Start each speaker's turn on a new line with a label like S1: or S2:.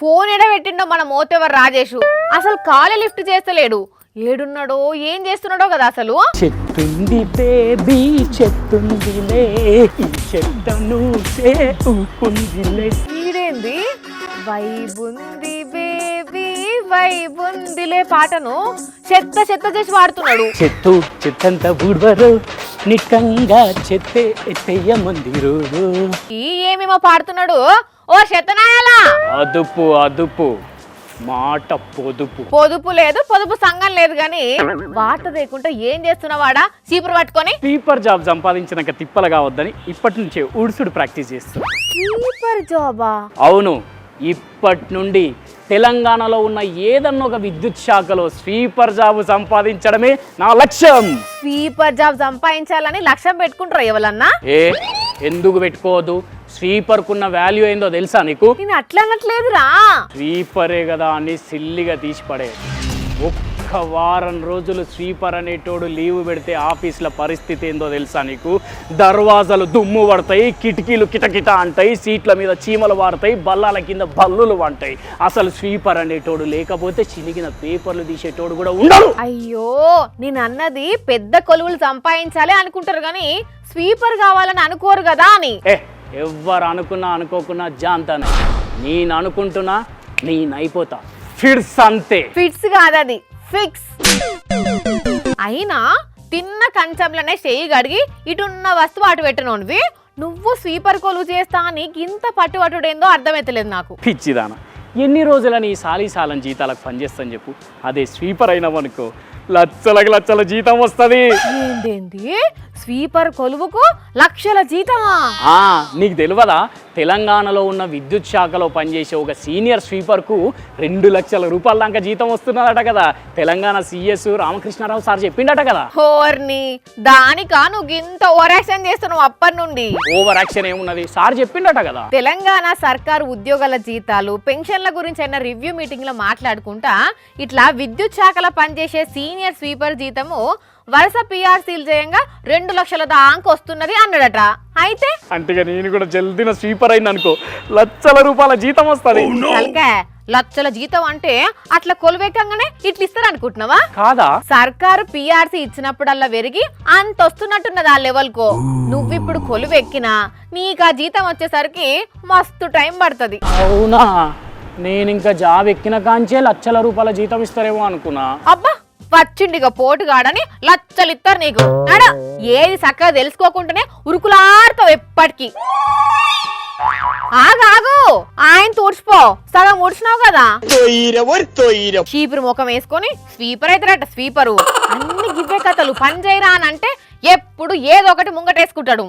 S1: Phone ఎడబెట్టిండో మన మోతెవర్ రాజేషు అసలు కాలే లిఫ్ట్ చేస్తలేడు. ఏడున్నాడో ఏం చేస్తున్నాడో కదా అసలు.
S2: చెట్టుంది బేబీ చెట్టుందిలే ఈ చెట్టను ఊకుందిలే.
S1: ఈడేంది వైబుంది బేబీ వైబుందిలే పాటను చెత్త చెత్త చేసి వాడుతున్నాడు.
S2: చెట్టు చెత్తంత బుడ్వరు నిక్కంగా చెత్తే ఎత్తయ్యమందిరు.
S1: ఏమేమో పాడుతున్నాడు. ఓ చెత్తనాయాలా
S2: అదుపు అదుపు మాట పొదుపు.
S1: పొదుపు లేదు పొదుపు సంఘం లేదు గాని వాటర్ లేకుండా ఏం చేస్తున్నావాడా చీపురు పట్టుకొని.
S2: స్వీపర్ జాబ్ సంపాదించినాక తిప్పలు కావద్దని ఇప్పటి నుంచే ఉడుసుడు ప్రాక్టీస్ చేస్తాను.
S1: స్వీపర్ జాబా?
S2: అవును, ఇప్పటి నుండి తెలంగాణలో ఉన్న ఏదన్నా ఒక విద్యుత్ శాఖలో స్వీపర్ జాబ్ సంపాదించడమే నా లక్ష్యం.
S1: స్వీపర్ జాబ్ సంపాదించాలని లక్ష్యం పెట్టుకుంటారు ఎవరన్నా?
S2: ఎందుకు పెట్టుకోవద్దు? స్వీపర్కున్న వాల్యూ ఏందో తెలుసా నీకు?
S1: నేను అట్లా అనట్లేదురా.
S2: స్వీపరే కదా అని సిల్లిగా తీసి పడే. ఒక్క వారం రోజులు స్వీపర్ అనేటోడు లీవ్ పెడితే ఆఫీసుల పరిస్థితి ఏందో తెలుసా నీకు? దర్వాజాలు దుమ్ము పడతాయి, కిటికీలు కిటకిట అంటాయి, సీట్ల మీద చీమలు వాడతాయి, బల్లాల కింద బల్లులు వంటాయి. అసలు స్వీపర్ అనేటోడు లేకపోతే చినిగిన పేపర్లు తీసేటోడు కూడా ఉండడు.
S1: అయ్యో, నేను అన్నది పెద్ద కొలువులు సంపాదించాలి అనుకుంటారు కానీ స్వీపర్ కావాలని అనుకోరు కదా అని.
S2: ఎవ్వరు అనుకున్నా అనుకోకున్నా జాంతానే. నేను అనుకుంటున్నా నేనైపోతా. ఫిట్స్ అంతే.
S1: ఫిట్స్ కాదది ఫిక్స్. అయినా తిన్న కంచంలోనే చెయ్యి గడిగి ఇటున్న వస్తువు అటు పెట్టనోనివి నువ్వు స్వీపర్ కొలువు చేస్తా నీకు ఇంత పట్టుబట్టుడేందో అర్థమైతలేదు నాకు.
S2: పిచ్చిదానా, ఎన్ని రోజులని ఈ సాలీసాలం జీతాలకు పనిచేస్తాను చెప్పు. అదే స్వీపర్ అయినామనుకో లక్షలకు లక్షల జీతం వస్తుంది.
S1: ఏంటి స్వీపర్ కొలువుకు లక్షల జీతమా?
S2: నీకు తెలియదా? తెలంగాణలో ఉన్న విద్యుత్ శాఖలో పనిచేసే ఒక సీనియర్ స్వీపర్కు 2 లక్షల రూపాయల దాకా జీతం వస్తున్నదట కదా. తెలంగాణ సిఎస్ రామకృష్ణారావు సార్ చెప్పిండట కదా.
S1: హోర్ని దానికా నువ్వు ఇంత ఓవర్ యాక్షన్ చేస్తున్నావు అప్పటి నుండి?
S2: ఓవర్ యాక్షన్ ఏమున్నది, సార్ చెప్పిండట కదా.
S1: తెలంగాణ సర్కారు ఉద్యోగాల జీతాలు పెన్షన్ల గురించి అయిన రివ్యూ మీటింగ్ లో మాట్లాడుకుంటా ఇట్లా విద్యుత్ శాఖలో పనిచేసే సీనియర్ స్వీపర్ జీతము వరుస పిఆర్సీలు చేయంగా 2 లక్షల దాకా వస్తున్నది అన్నాడట. అయితే
S2: అంటే నేను కూడా జల్దిన స్వీపర్ అయిన అనుకో లక్షల రూపాయల జీతం వస్తుంది.
S1: లక్షల జీతం అంటే అట్లా కొలువెక్కగానే ఇట్లా ఇస్తారు అనుకుంటున్నావా?
S2: కాదా,
S1: సర్కారు పిఆర్సీ ఇచ్చినప్పుడల్లా పెరిగి అంత వస్తున్నట్టున్నది ఆ లెవెల్ కు. నువ్విప్పుడు కొలువెక్కినా నీకు ఆ జీతం వచ్చేసరికి మస్తు టైం పడుతుంది.
S2: అవునా, నేను ఇంకా జాబ్ ఎక్కిన కాంచే లక్షల రూపాయల జీతం ఇస్తారేమో అనుకున్నా.
S1: అబ్బా వచ్చిండిగా పోటుగాడని లచ్చలు ఇస్తారు నీకు. ఏది చక్కగా తెలుసుకోకుండానే ఉరుకులాడుతావు ఎప్పటికీ. ఆగాగు, ఆయన తూడ్చిపో, సగం ఊడ్చినావు కదా. చీపురు ముఖం వేసుకొని స్వీపర్ అవుతారట స్వీపరు. అన్ని గివ్వే కథలు. పని చేయరా అని అంటే ఎప్పుడు ఏదో ఒకటి ముంగటేసుకుంటాడు.